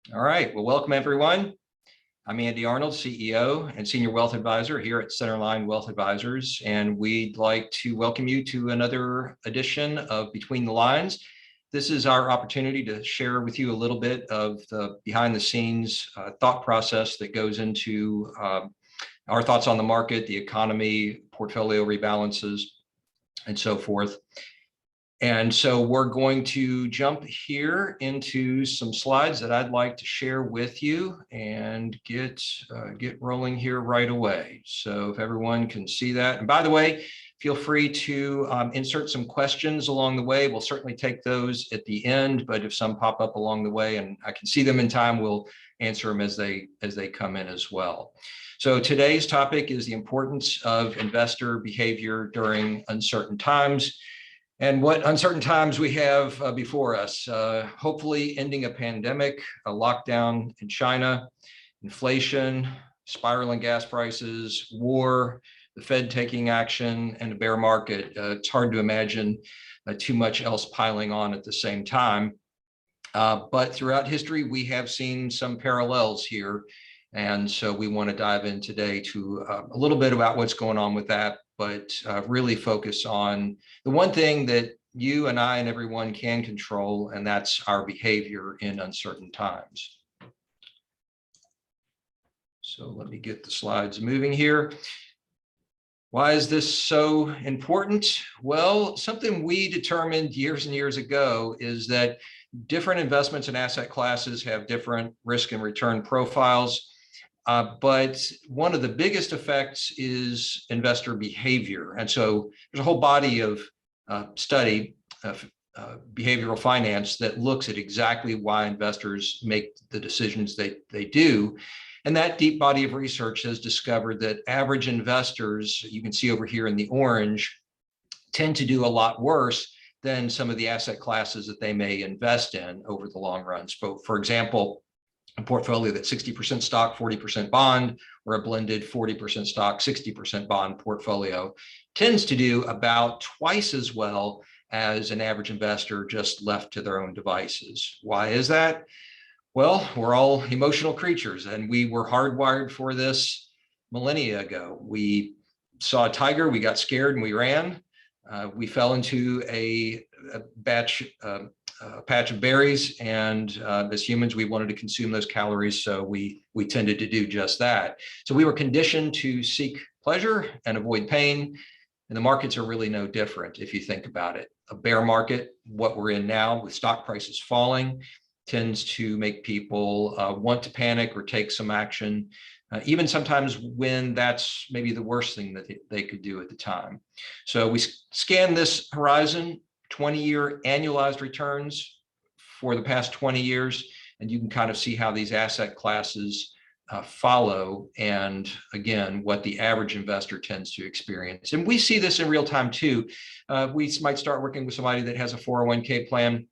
All right, well, welcome everyone. I'm Andy Arnold, CEO and Senior Wealth Advisor here at Centerline Wealth Advisors, and we'd like to welcome you to another edition of Between the Lines. This is our opportunity to share with you a little bit of the behind the scenes thought process that goes into our thoughts on the market, the economy, portfolio rebalances, and so forth. And so we're going to jump here into some slides that I'd like to share with you and get rolling here right away. So if everyone can see that. And by the way, feel free to insert some questions along the way. We'll certainly take those at the end, but if some pop up along the way and I can see them in time, we'll answer them as they come in as well. So today's topic is the importance of investor behavior during uncertain times. And what uncertain times we have before us, hopefully ending a pandemic, a lockdown in China, inflation, spiraling gas prices, war, the Fed taking action, and a bear market. It's hard to imagine too much else piling on at the same time. But throughout history, we have seen some parallels here. And so we want to dive in today to a little bit about what's going on with that, but really focus on the one thing that you and I and everyone can control, and that's our behavior in uncertain times. So let me get the slides moving here. Why is this so important? Well, something we determined years and years ago is that different investments and asset classes have different risk and return profiles. But one of the biggest effects is investor behavior. And so there's a whole body of study of behavioral finance that looks at exactly why investors make the decisions they do. And that deep body of research has discovered that average investors, you can see over here in the orange, tend to do a lot worse than some of the asset classes that they may invest in over the long run. So for example, a portfolio that's 60% stock, 40% bond, or a blended 40% stock, 60% bond portfolio tends to do about twice as well as an average investor just left to their own devices. Why is that? Well, we're all emotional creatures, and we were hardwired for this millennia ago. We saw a tiger, we got scared and we ran. We fell into a patch of berries, and as humans, we wanted to consume those calories, so we tended to do just that. So we were conditioned to seek pleasure and avoid pain, and the markets are really no different if you think about it. A bear market, what we're in now with stock prices falling, tends to make people want to panic or take some action, even sometimes when that's maybe the worst thing that they could do at the time. So we scan this horizon, 20-year annualized returns for the past 20 years, and you can kind of see how these asset classes follow, and again, what the average investor tends to experience. And we see this in real time too. We might start working with somebody that has a 401k plan,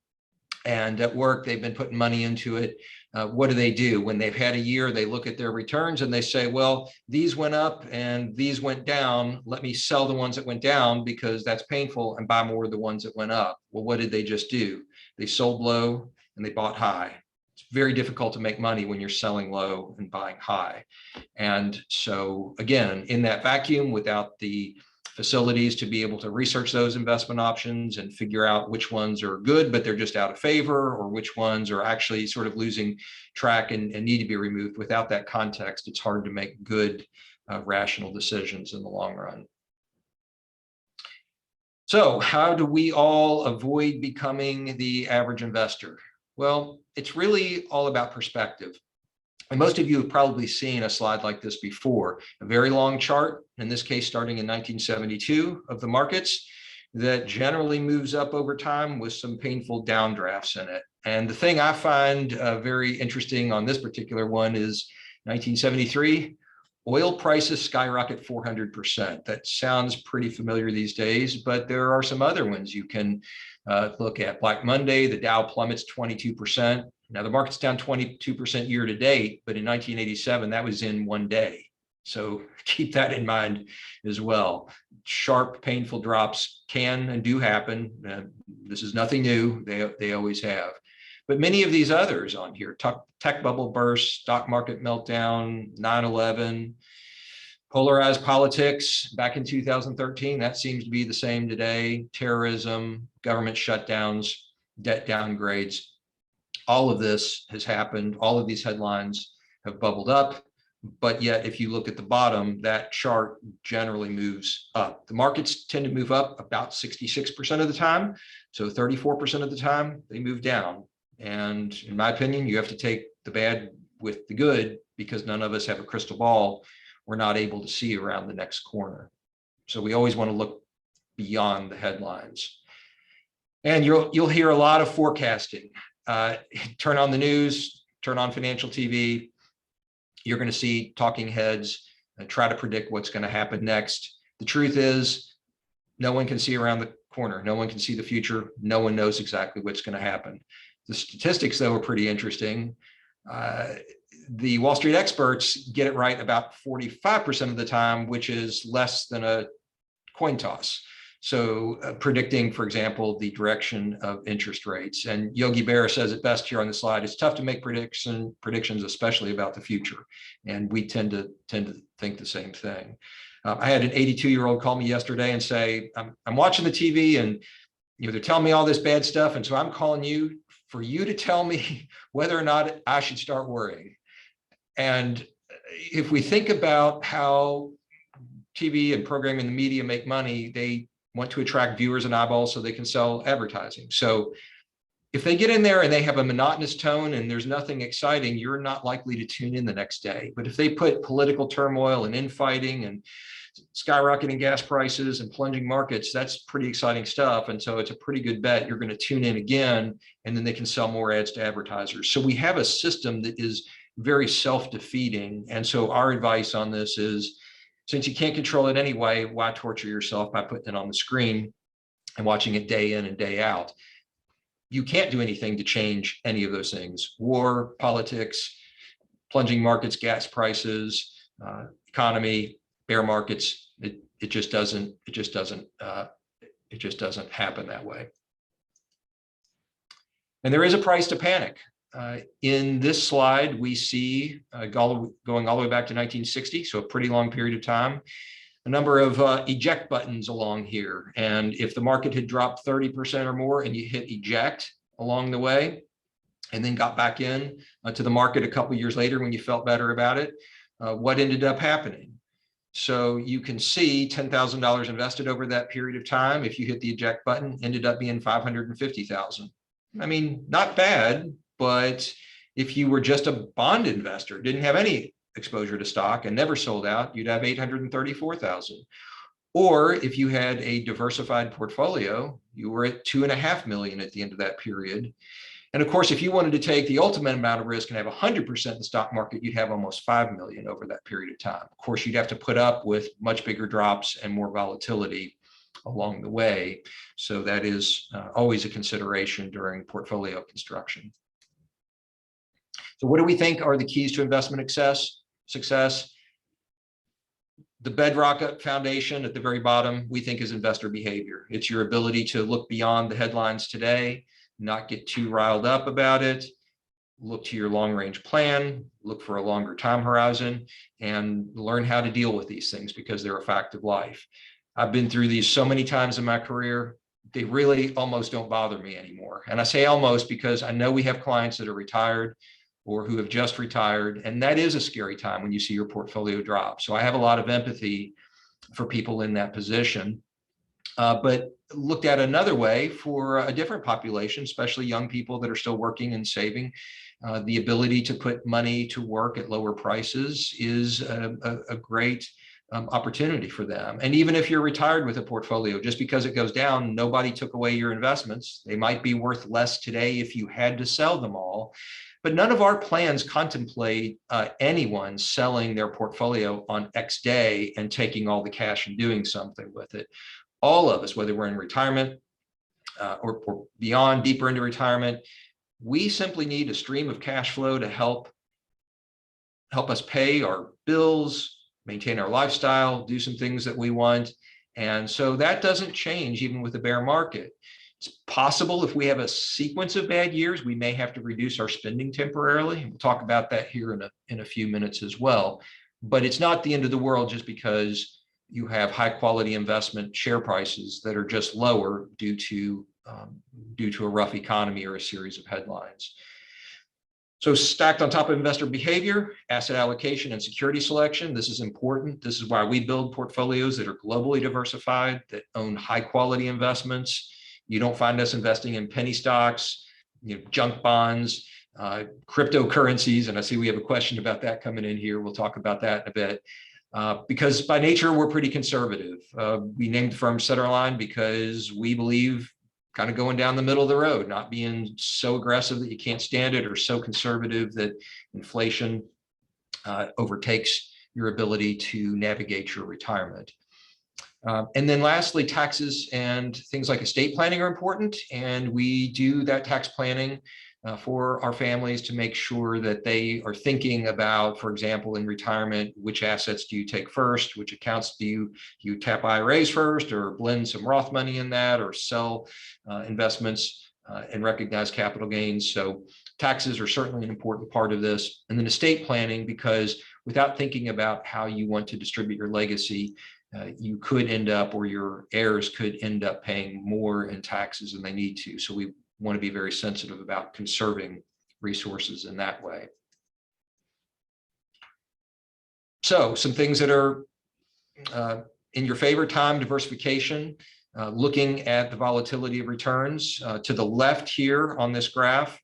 and at work, they've been putting money into it. What do? When they've had a year, they look at their returns and they say, well, these went up and these went down. Let me sell the ones that went down because that's painful and buy more of the ones that went up. Well, what did they just do? They sold low and they bought high. It's very difficult to make money when you're selling low and buying high. And so again, in that vacuum, without the facilities to be able to research those investment options and figure out which ones are good, but they're just out of favor, or which ones are actually sort of losing track and need to be removed. Without that context, it's hard to make good, rational decisions in the long run. So how do we all avoid becoming the average investor? Well, it's really all about perspective. And most of you have probably seen a slide like this before, a very long chart, in this case, starting in 1972 of the markets, that generally moves up over time with some painful downdrafts in it. And the thing I find very interesting on this particular one is 1973, oil prices skyrocket 400%. That sounds pretty familiar these days, but there are some other ones you can look at. Black Monday, the Dow plummets 22%. Now the market's down 22% year to date, but in 1987, that was in one day. So keep that in mind as well. Sharp, painful drops can and do happen. This is nothing new. They always have. But many of these others on here, tech bubble burst, stock market meltdown, 9/11, polarized politics back in 2013, that seems to be the same today, terrorism, government shutdowns, debt downgrades. All of this has happened. All of these headlines have bubbled up. But yet, if you look at the bottom, that chart generally moves up. The markets tend to move up about 66% of the time. So 34% of the time, they move down. And in my opinion, you have to take the bad with the good, because none of us have a crystal ball. We're not able to see around the next corner. So we always want to look beyond the headlines. And you'll hear a lot of forecasting. Turn on the news, turn on financial TV. You're going to see talking heads try to predict what's going to happen next. The truth is, no one can see around the corner. No one can see the future. No one knows exactly what's going to happen. The statistics, though, are pretty interesting. The Wall Street experts get it right about 45% of the time, which is less than a coin toss. So predicting, for example, the direction of interest rates. And Yogi Berra says it best here on the slide. It's tough to make predictions, especially about the future. And we tend to think the same thing. I had an 82-year-old call me yesterday and say, I'm watching the TV and they're telling me all this bad stuff. And so I'm calling you for you to tell me whether or not I should start worrying. And if we think about how TV and programming and the media make money, they want to attract viewers and eyeballs so they can sell advertising. So if they get in there and they have a monotonous tone and there's nothing exciting, you're not likely to tune in the next day. But if they put political turmoil and infighting and skyrocketing gas prices and plunging markets, that's pretty exciting stuff. And so it's a pretty good bet you're going to tune in again, and then they can sell more ads to advertisers. So we have a system that is very self-defeating. And so our advice on this is, since you can't control it anyway, why torture yourself by putting it on the screen and watching it day in and day out? You can't do anything to change any of those things. War, politics, plunging markets, gas prices, economy, bear markets. It just doesn't happen that way. And there is a price to panic. In this slide, we see going all the way back to 1960, so a pretty long period of time, a number of eject buttons along here. And if the market had dropped 30% or more and you hit eject along the way, and then got back in to the market a couple of years later when you felt better about it, what ended up happening? So you can see $10,000 invested over that period of time. If you hit the eject button, ended up being $550,000. I mean, not bad. But if you were just a bond investor, didn't have any exposure to stock and never sold out, you'd have $834,000. Or if you had a diversified portfolio, you were at $2.5 million at the end of that period. And of course, if you wanted to take the ultimate amount of risk and have 100% in the stock market, you'd have almost $5 million over that period of time. Of course, you'd have to put up with much bigger drops and more volatility along the way. So that is always a consideration during portfolio construction. So what do we think are the keys to investment success? The bedrock foundation at the very bottom, we think, is investor behavior. It's your ability to look beyond the headlines today, not get too riled up about it, look to your long-range plan, look for a longer time horizon, and learn how to deal with these things because they're a fact of life. I've been through these so many times in my career, they really almost don't bother me anymore. And I say almost because I know we have clients that are retired or who have just retired. And that is a scary time when you see your portfolio drop. So I have a lot of empathy for people in that position. But looked at another way for a different population, especially young people that are still working and saving, the ability to put money to work at lower prices is a great opportunity for them. And even if you're retired with a portfolio, just because it goes down, nobody took away your investments. They might be worth less today if you had to sell them all. But none of our plans contemplate anyone selling their portfolio on X day and taking all the cash and doing something with it. All of us, whether we're in retirement or beyond, deeper into retirement, we simply need a stream of cash flow to help us pay our bills, maintain our lifestyle, do some things that we want. And so that doesn't change even with the bear market. It's possible if we have a sequence of bad years, we may have to reduce our spending temporarily. We'll talk about that here in a few minutes as well. But it's not the end of the world just because you have high quality investment share prices that are just lower due to a rough economy or a series of headlines. So stacked on top of investor behavior, asset allocation and security selection. This is important. This is why we build portfolios that are globally diversified, that own high quality investments. You don't find us investing in penny stocks, junk bonds, cryptocurrencies. And I see we have a question about that coming in here. We'll talk about that in a bit. Because by nature, we're pretty conservative. We named the firm Centerline because we believe kind of going down the middle of the road, not being so aggressive that you can't stand it or so conservative that inflation overtakes your ability to navigate your retirement. And then lastly, taxes and things like estate planning are important. And we do that tax planning for our families to make sure that they are thinking about, for example, in retirement, which assets do you take first, which accounts do you tap IRAs first, or blend some Roth money in that, or sell investments and recognize capital gains. So taxes are certainly an important part of this. And then estate planning, because without thinking about how you want to distribute your legacy, you could end up, or your heirs could end up paying more in taxes than they need to. So we want to be very sensitive about conserving resources in that way. So some things that are in your favor: time, diversification, looking at the volatility of returns. To the left here on this graph,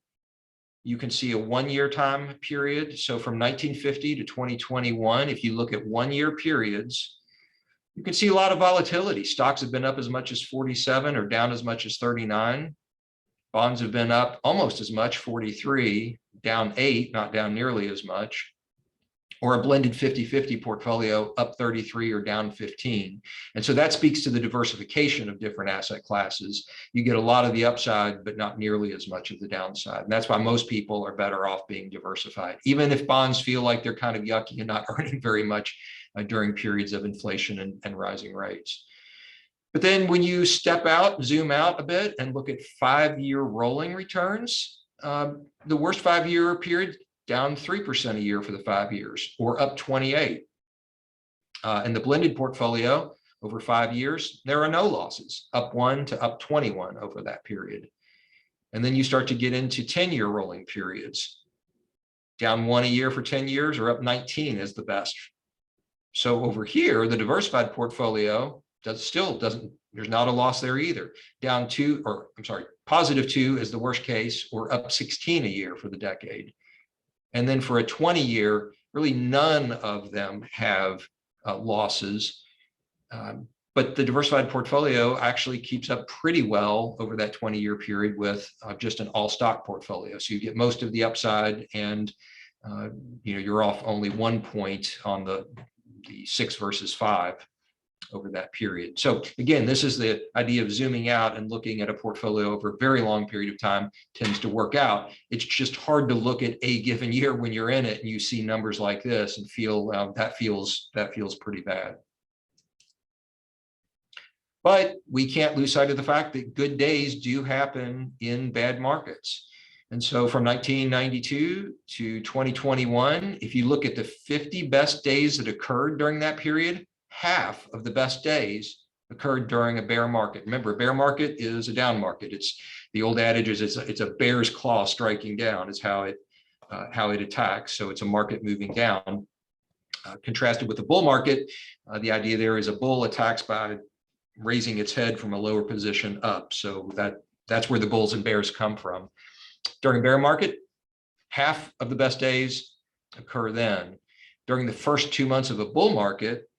you can see a 1-year time period. So from 1950 to 2021, if you look at 1-year periods, you can see a lot of volatility. Stocks have been up as much as 47 or down as much as 39. Bonds have been up almost as much, 43, down 8, not down nearly as much. Or a blended 50-50 portfolio, up 33 or down 15. And so that speaks to the diversification of different asset classes. You get a lot of the upside, but not nearly as much of the downside. And that's why most people are better off being diversified, even if bonds feel like they're kind of yucky and not earning very much during periods of inflation and rising rates. But then when you step out, zoom out a bit and look at 5-year rolling returns, the worst 5-year period, down 3% a year for the 5 years, or up 28. In the blended portfolio over 5 years, there are no losses, up 1 to up 21 over that period. And then you start to get into 10-year rolling periods, down 1 a year for 10 years, or up 19 is the best. So over here, the diversified portfolio still doesn't, there's not a loss there either. Down 2, or I'm sorry, positive 2 is the worst case, or up 16 a year for the decade. And then for a 20-year, really none of them have losses. But the diversified portfolio actually keeps up pretty well over that 20-year period with just an all stock portfolio. So you get most of the upside, and you're off only 1 point on the 6 versus 5 over that period. So again, this is the idea of zooming out and looking at a portfolio over a very long period of time tends to work out. It's just hard to look at a given year when you're in it and you see numbers like this and feel that feels pretty bad. But we can't lose sight of the fact that good days do happen in bad markets. And so from 1992 to 2021, if you look at the 50 best days that occurred during that period, half of the best days occurred during a bear market. Remember, a bear market is a down market. It's the old adage is it's a bear's claw striking down is how it attacks. So it's a market moving down. Contrasted with the bull market, the idea there is a bull attacks by raising its head from a lower position up. So that's where the bulls and bears come from. During a bear market, half of the best days occur then. During the first 2 months of a bull market,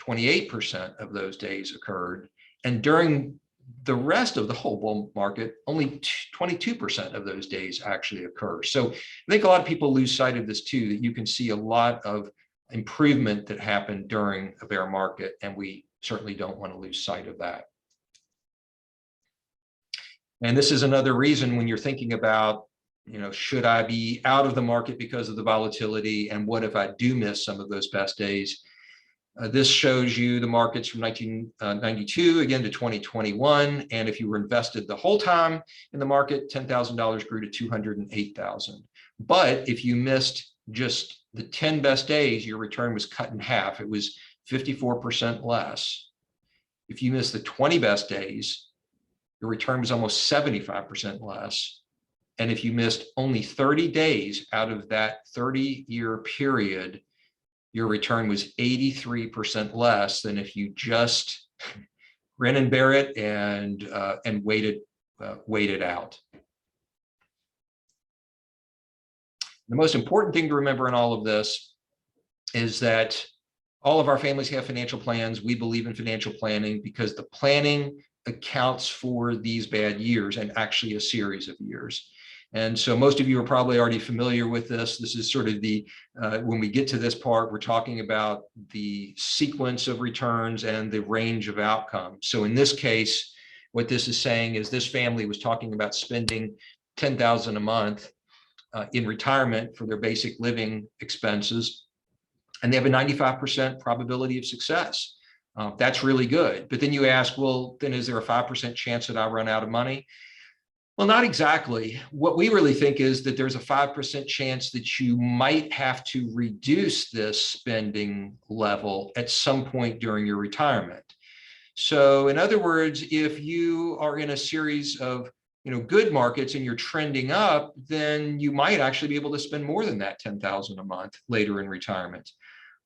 28% of those days occurred. And during the rest of the whole bull market, only 22% of those days actually occur. So I think a lot of people lose sight of this too, that you can see a lot of improvement that happened during a bear market, and we certainly don't want to lose sight of that. And this is another reason when you're thinking about, should I be out of the market because of the volatility? And what if I do miss some of those best days? This shows you the markets from 1992 again to 2021. And if you were invested the whole time in the market, $10,000 grew to $208,000. But if you missed just the 10 best days, your return was cut in half. It was 54% less. If you missed the 20 best days, your return was almost 75% less. And if you missed only 30 days out of that 30-year period, your return was 83% less than if you just grin and bear it and waited out. The most important thing to remember in all of this is that all of our families have financial plans. We believe in financial planning because the planning accounts for these bad years and actually a series of years. And so most of you are probably already familiar with this. This is sort of the, when we get to this part, we're talking about the sequence of returns and the range of outcomes. So in this case, what this is saying is this family was talking about spending $10,000 a month in retirement for their basic living expenses. And they have a 95% probability of success. That's really good. But then you ask, well, then is there a 5% chance that I run out of money? Well, not exactly. What we really think is that there's a 5% chance that you might have to reduce this spending level at some point during your retirement. So in other words, if you are in a series of good markets and you're trending up, then you might actually be able to spend more than that $10,000 a month later in retirement.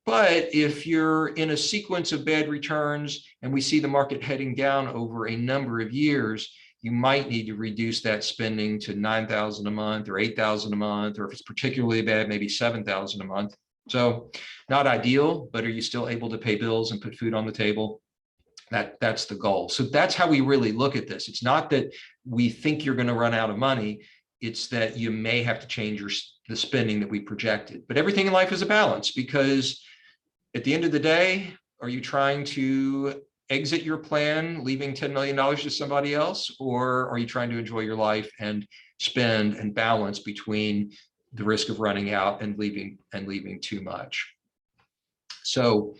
But if you're in a sequence of bad returns and we see the market heading down over a number of years, you might need to reduce that spending to $9,000 a month or $8,000 a month, or if it's particularly bad, maybe $7,000 a month. So not ideal, but are you still able to pay bills and put food on the table? That's the goal. So that's how we really look at this. It's not that we think you're going to run out of money. It's that you may have to change the spending that we projected. But everything in life is a balance, because at the end of the day, are you trying to exit your plan, leaving $10 million to somebody else, or are you trying to enjoy your life and spend and balance between the risk of running out and leaving too much? So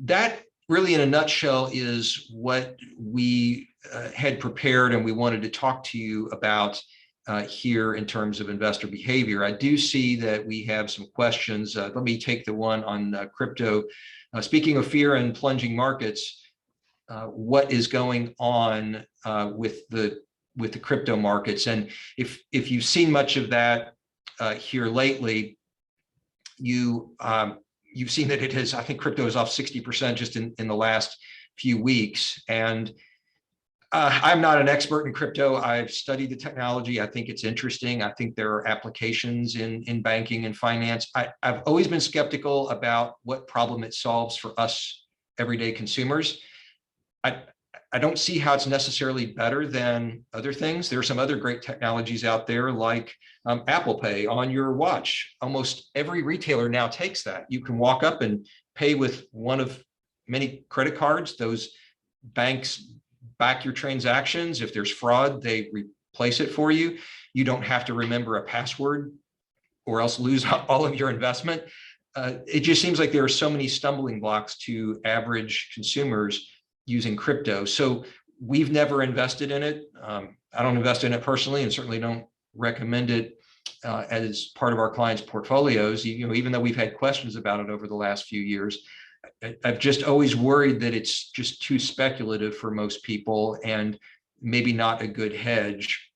that really, in a nutshell, is what we had prepared and we wanted to talk to you about here in terms of investor behavior. I do see that we have some questions. Let me take the one on crypto. Speaking of fear and plunging markets, what is going on with the crypto markets? And if you've seen much of that here lately, you've seen that it has, I think crypto is off 60% just in the last few weeks. And I'm not an expert in crypto. I've studied the technology. I think it's interesting. I think there are applications in banking and finance. I've always been skeptical about what problem it solves for us everyday consumers. I don't see how it's necessarily better than other things. There are some other great technologies out there like Apple Pay on your watch. Almost every retailer now takes that. You can walk up and pay with one of many credit cards. Those banks back your transactions. If there's fraud, they replace it for you. You don't have to remember a password or else lose all of your investment. It just seems like there are so many stumbling blocks to average consumers using crypto. So we've never invested in it. I don't invest in it personally, and certainly don't recommend it as part of our clients' portfolios. Even though we've had questions about it over the last few years, I've just always worried that it's just too speculative for most people and maybe not a good hedge.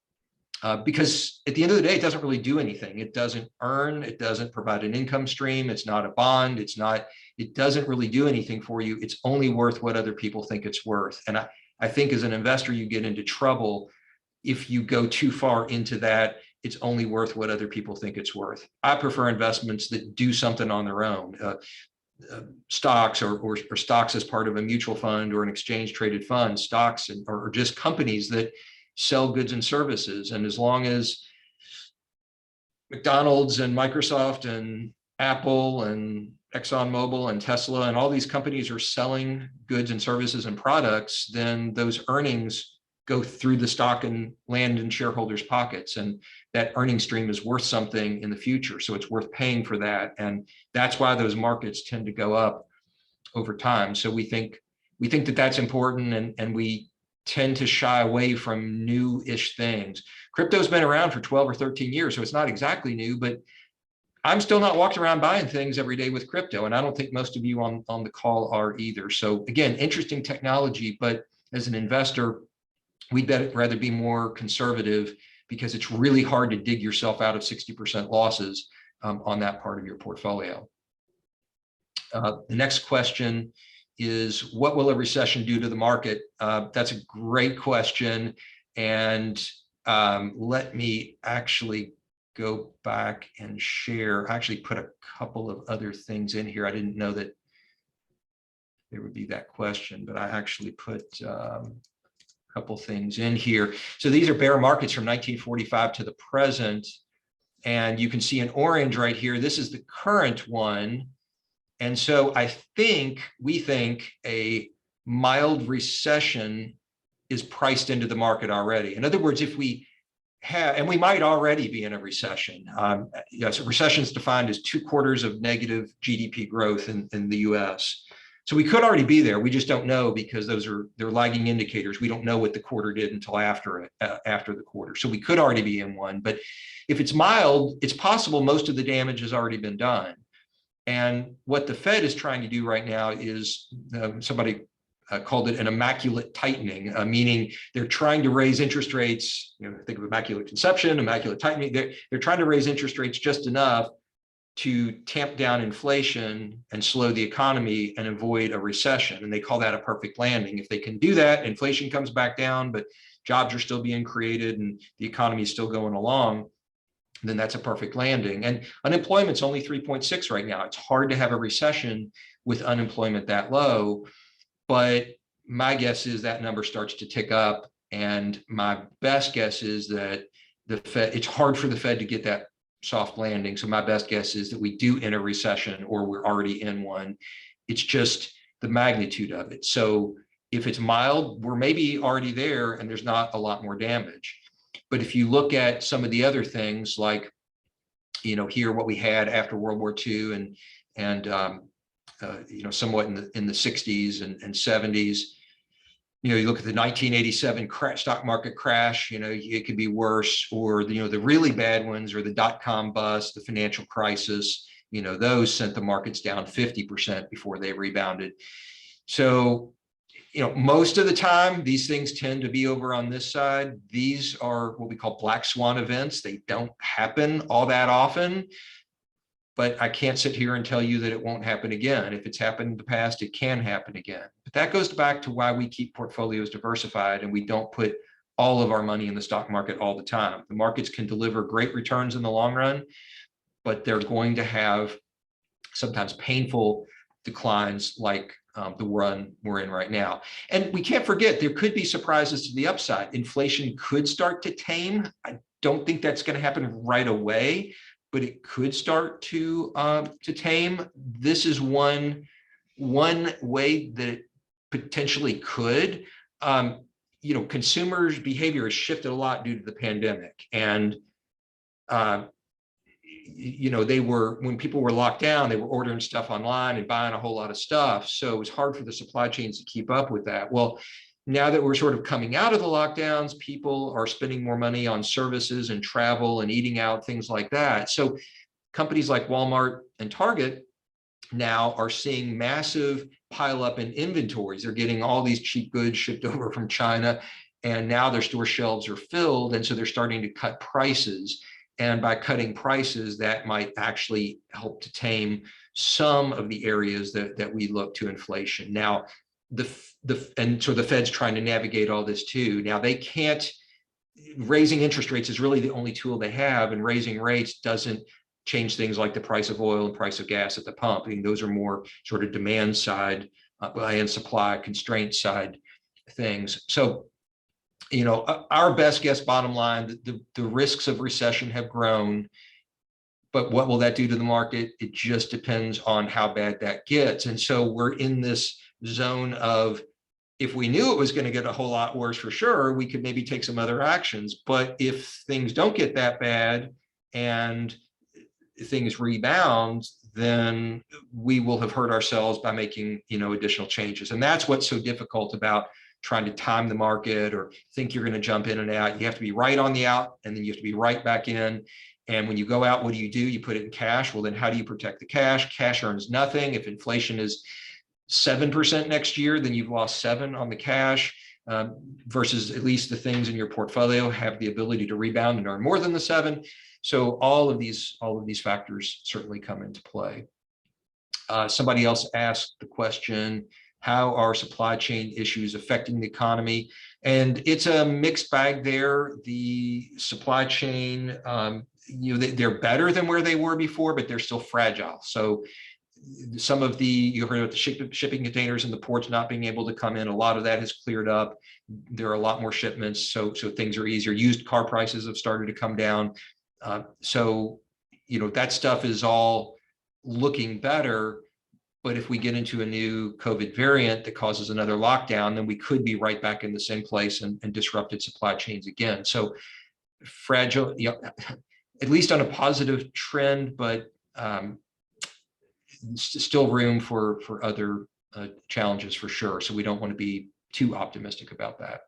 Because at the end of the day, it doesn't really do anything. It doesn't earn, it doesn't provide an income stream. It's not a bond. It doesn't really do anything for you. It's only worth what other people think it's worth. And I think as an investor, you get into trouble if you go too far into that. It's only worth what other people think it's worth. I prefer investments that do something on their own. Stocks or stocks as part of a mutual fund or an exchange traded fund, stocks or just companies that sell goods and services. And as long as McDonald's and Microsoft and Apple and ExxonMobil and Tesla and all these companies are selling goods and services and products, then those earnings go through the stock and land in shareholders' pockets. And that earning stream is worth something in the future. So it's worth paying for that. And that's why those markets tend to go up over time. So we think that that's important, and we tend to shy away from new-ish things. Crypto's been around for 12 or 13 years, so it's not exactly new, but I'm still not walking around buying things every day with crypto, and I don't think most of you on the call are either. So again, interesting technology, but as an investor, we'd rather be more conservative, because it's really hard to dig yourself out of 60% losses on that part of your portfolio. The next question is, what will a recession do to the market? That's a great question. And let me actually go back and share. I actually put a couple of other things in here. I didn't know that there would be that question, but I actually put a couple things in here. So these are bear markets from 1945 to the present. And you can see in orange right here, this is the current one. And so we think a mild recession is priced into the market already. In other words, if we have, and we might already be in a recession. So recession is defined as 2 quarters of negative GDP growth in the US. So we could already be there. We just don't know, because they're lagging indicators. We don't know what the quarter did until after the quarter. So we could already be in one. But if it's mild, it's possible most of the damage has already been done. And what the Fed is trying to do right now is, somebody called it an immaculate tightening, meaning they're trying to raise interest rates. Think of immaculate conception, immaculate tightening. They're trying to raise interest rates just enough to tamp down inflation and slow the economy and avoid a recession. And they call that a perfect landing. If they can do that, inflation comes back down, but jobs are still being created and the economy is still going along, then that's a perfect landing. And unemployment's only 3.6 right now. It's hard to have a recession with unemployment that low, but my guess is that number starts to tick up. And my best guess is that the Fed, it's hard for the Fed to get that soft landing. So my best guess is that we do enter a recession, or we're already in one. It's just the magnitude of it. So if it's mild, we're maybe already there and there's not a lot more damage. But if you look at some of the other things, like, here what we had after World War II and somewhat in the 60s and 70s, you look at the 1987 stock market crash, it could be worse, or the really bad ones, or the dot-com bust, the financial crisis, those sent the markets down 50% before they rebounded. So most of the time, these things tend to be over on this side. These are what we call black swan events. They don't happen all that often, but I can't sit here and tell you that it won't happen again. If it's happened in the past, it can happen again. But that goes back to why we keep portfolios diversified and we don't put all of our money in the stock market all the time. The markets can deliver great returns in the long run, but they're going to have sometimes painful declines like the run we're in right now. And we can't forget, there could be surprises to the upside. Inflation could start to tame. I don't think that's going to happen right away, but it could start to tame. This is one way that it potentially could. Consumers' behavior has shifted a lot due to the pandemic, and when people were locked down, they were ordering stuff online and buying a whole lot of stuff. So it was hard for the supply chains to keep up with that. Well, now that we're sort of coming out of the lockdowns, people are spending more money on services and travel and eating out, things like that. So companies like Walmart and Target now are seeing massive pileup in inventories. They're getting all these cheap goods shipped over from China, and now their store shelves are filled. And so they're starting to cut prices. And by cutting prices, that might actually help to tame some of the areas that we look to inflation. Now, and so the Fed's trying to navigate all this too. Now, they can't, raising interest rates is really the only tool they have, and raising rates doesn't change things like the price of oil and price of gas at the pump. I mean, those are more sort of demand side and supply constraint side things. So, our best guess, bottom line, the risks of recession have grown, but what will that do to the market? It just depends on how bad that gets. And so we're in this zone of, if we knew it was going to get a whole lot worse for sure, we could maybe take some other actions. But if things don't get that bad and things rebound, then we will have hurt ourselves by making, additional changes. And that's what's so difficult about trying to time the market or think you're going to jump in and out. You have to be right on the out, and then you have to be right back in. And when you go out, what do? You put it in cash. Well, then how do you protect the cash? Cash earns nothing. If inflation is 7% next year, then you've lost 7 on the cash, versus at least the things in your portfolio have the ability to rebound and earn more than the 7. So all of these factors certainly come into play. Somebody else asked the question, how are supply chain issues affecting the economy? And it's a mixed bag there. The supply chain, they're better than where they were before, but they're still fragile. So some of you heard about the shipping containers in the ports not being able to come in. A lot of that has cleared up. There are a lot more shipments, so things are easier. Used car prices have started to come down. So that stuff is all looking better. But if we get into a new COVID variant that causes another lockdown, then we could be right back in the same place and disrupted supply chains again. So fragile, at least on a positive trend, but still room for other challenges for sure. So we don't want to be too optimistic about that.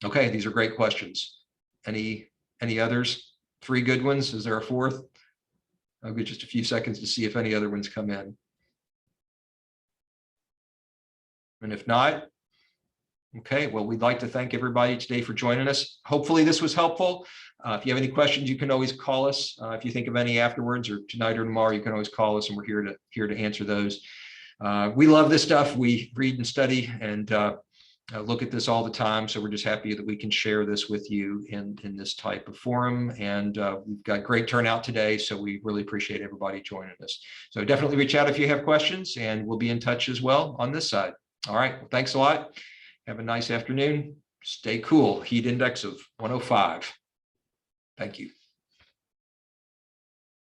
Okay, these are great questions. Any others? 3 good ones. Is there a 4th? I'll give just a few seconds to see if any other ones come in. And if not, okay, well, we'd like to thank everybody today for joining us. Hopefully this was helpful. If you have any questions, you can always call us. If you think of any afterwards or tonight or tomorrow, you can always call us, and we're here to answer those. We love this stuff. We read and study and look at this all the time. So we're just happy that we can share this with you in this type of forum. And we've got great turnout today, so we really appreciate everybody joining us. So definitely reach out if you have questions, and we'll be in touch as well on this side. All right, well, thanks a lot. Have a nice afternoon. Stay cool. Heat index of 105. Thank you.